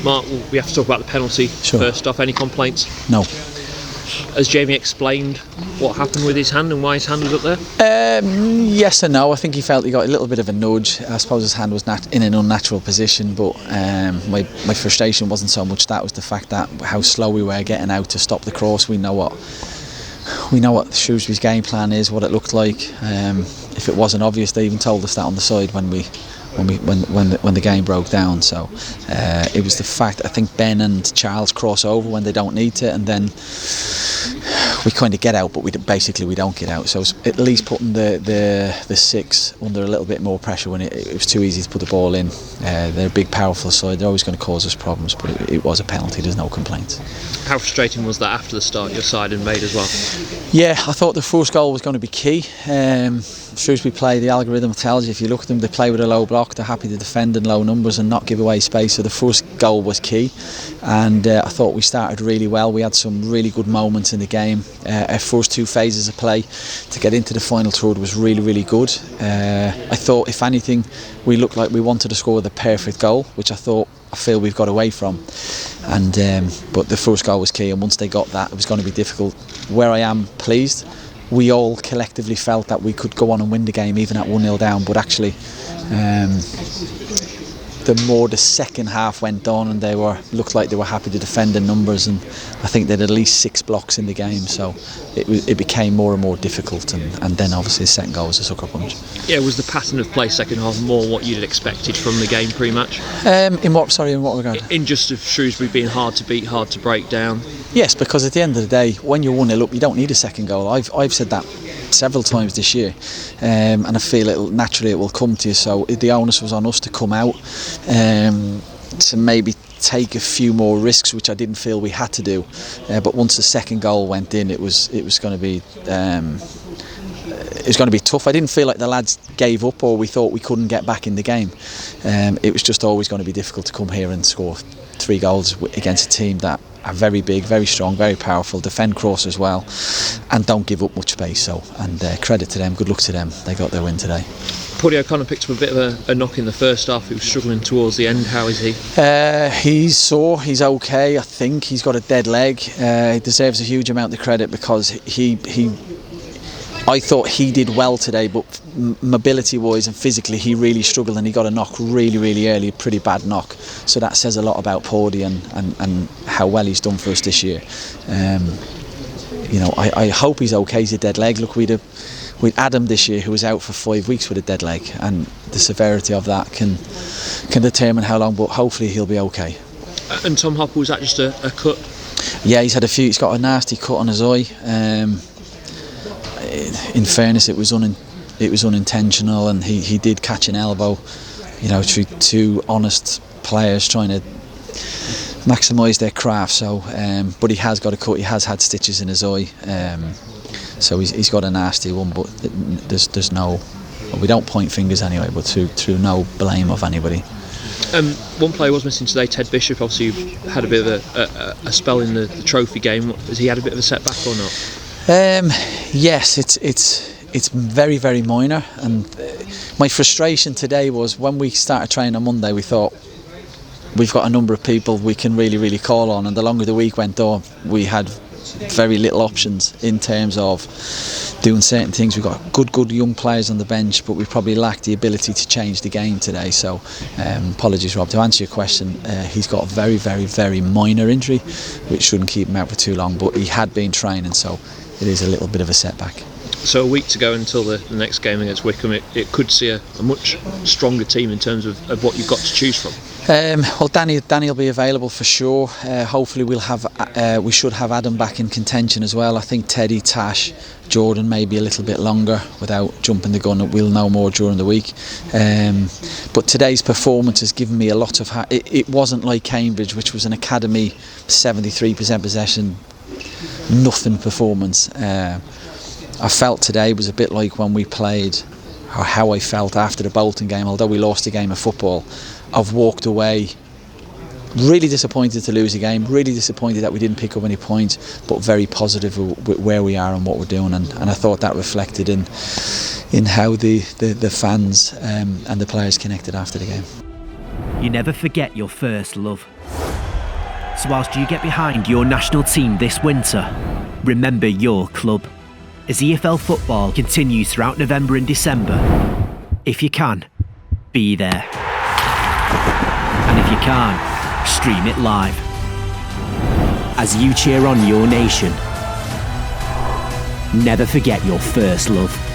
Mark, we have to talk about the penalty first off. Any complaints? No. Has Jamie explained what happened with his hand and why his hand was up there? Yes and no. I think he felt he got a little bit of a nudge. I suppose his hand was in an unnatural position, but my frustration wasn't so much that, it was the fact that how slow we were getting out to stop the cross. We know what Shrewsbury's game plan is, what it looked like. If it wasn't obvious, they even told us that on the side when the game broke down. So it was the fact, I think Ben and Charles cross over when they don't need to, and then we kind of get out, but we don't get out. So it's at least putting the six under a little bit more pressure when it was too easy to put the ball in. They're a big, powerful side. They're always going to cause us problems, but it was a penalty. There's no complaints. How frustrating was that after the start your side had made as well? Yeah, I thought the first goal was going to be key. Shrewsbury play, the algorithm tells you, if you look at them, they play with a low block, they're happy to defend in low numbers and not give away space. So the first goal was key, and I thought we started really well. We had some really good moments in the game. Our first two phases of play to get into the final third was really, really good. I thought, if anything, we looked like we wanted to score the perfect goal, which I feel we've got away from. And but the first goal was key, and once they got that, it was going to be difficult. Where I am pleased, we all collectively felt that we could go on and win the game even at 1-0 down, but actually the more the second half went on, and looked like they were happy to defend in numbers, and I think they had at least 6 blocks in the game, so it became more and more difficult, and then obviously the second goal was a sucker punch. Yeah, was the pattern of play second half more what you'd expected from the game pre-match? In what regard? In just of Shrewsbury being hard to beat, hard to break down. Yes, because at the end of the day, when you're 1-0 up, you don't need a second goal. I've said that several times this year, and I feel it will come to you. So the onus was on us to come out, to maybe take a few more risks, which I didn't feel we had to do. But once the second goal went in, it was going to be tough. I didn't feel like the lads gave up or we thought we couldn't get back in the game. It was just always going to be difficult to come here and score 3 goals against a team that are very big, very strong, very powerful, defend cross as well, and don't give up much space. So, and credit to them, good luck to them, they got their win today. Paddy O'Connor picked up a bit of a knock in the first half. He was struggling towards the end. How is he? He's sore, he's okay. I think he's got a dead leg. He deserves a huge amount of credit because I thought he did well today, but mobility wise and physically he really struggled, and he got a knock really, really early, a pretty bad knock. So that says a lot about Paddy and how well he's done for us this year. I hope he's okay. He's a dead leg. Look, we'd Adam this year, who was out for 5 weeks with a dead leg, and the severity of that can determine how long, but hopefully he'll be okay. And Tom Hopper, was that just a cut? Yeah, he's got a nasty cut on his eye. In fairness, it was unintentional, and he did catch an elbow, through 2 honest players trying to maximise their craft. So, but he has got a cut. He has had stitches in his eye, so he's got a nasty one. But there's no, we don't point fingers anyway, but through no blame of anybody. One player was missing today, Ted Bishop. Obviously, you've had a bit of a spell in the trophy game. Has he had a bit of a setback or not? Yes, it's very, very minor, and my frustration today was when we started training on Monday, we thought we've got a number of people we can really, really call on, and the longer the week went on, we had very little options in terms of doing certain things. We've got good young players on the bench, but we probably lacked the ability to change the game today. So apologies, Rob. To answer your question, he's got a very, very, very minor injury, which shouldn't keep him out for too long, but he had been training, so it is a little bit of a setback. So a week to go until the next game against Wycombe. It could see a much stronger team in terms of what you've got to choose from. Well, Danny will be available for sure. Hopefully we should have Adam back in contention as well. I think Teddy, Tash, Jordan maybe a little bit longer without jumping the gun. We'll know more during the week. But today's performance has given me a lot of... It wasn't like Cambridge, which was an academy 73% possession, nothing performance. I felt today was a bit like when we played, or how I felt after the Bolton game. Although we lost a game of football, I've walked away really disappointed to lose a game, really disappointed that we didn't pick up any points, but very positive with where we are and what we're doing, and I thought that reflected in how the fans and the players connected after the game. You never forget your first love. So whilst you get behind your national team this winter, remember your club. As EFL football continues throughout November and December, if you can, be there. And if you can't, stream it live. As you cheer on your nation, never forget your first love.